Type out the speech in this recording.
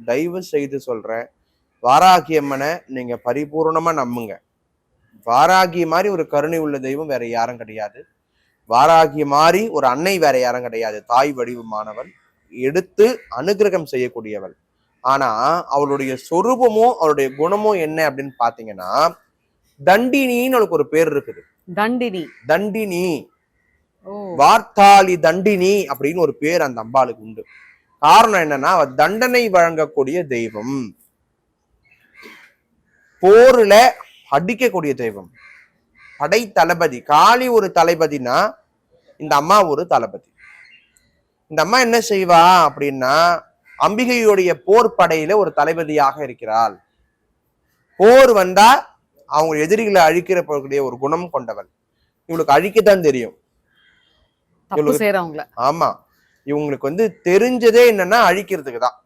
தயவு செய்து சொல்றேன், வாராகி அம்மனை நீங்க பரிபூர்ணமா நம்புங்க. வாராகி மாதிரி ஒரு கருணை உள்ள தெய்வம் வேற யாரும் கிடையாது. வாராகி மாதிரி ஒரு அன்னை வேற யாரும் கிடையாது. தாய் வடிவமானவள், எடுத்து அனுகிரகம் செய்யக்கூடியவள். ஆனா அவளுடைய சொரூபமும் அவளுடைய குணமும் என்ன அப்படின்னு பாத்தீங்கன்னா, தண்டினின்னு அவளுக்கு ஒரு பேர் இருக்குது. தண்டினி, வார்த்தாளி தண்டினி அப்படின்னு ஒரு பேர் அந்த அம்பாளுக்கு உண்டு. காரணம் என்னன்னா, அவ தண்டனை வழங்கக்கூடிய தெய்வம், போர்ல அடிக்கக்கூடிய தெய்வம், படை தளபதி. காளி ஒரு தளபதினா இந்த அம்மா ஒரு தளபதி. இந்த அம்மா என்ன செய்வா அப்படின்னா, அம்பிகையுடைய போர் படையில ஒரு தளபதியாக இருக்கிறாள். போர் வந்தா அவங்க எதிரிகளை அழிக்கிறக்கூடிய ஒரு குணம் கொண்டவள். இவளுக்கு அழிக்கத்தான் தெரியும். ஆமா, இவங்களுக்கு தெரிஞ்சதே என்னன்னா அழிக்கிறதுக்கு தான்.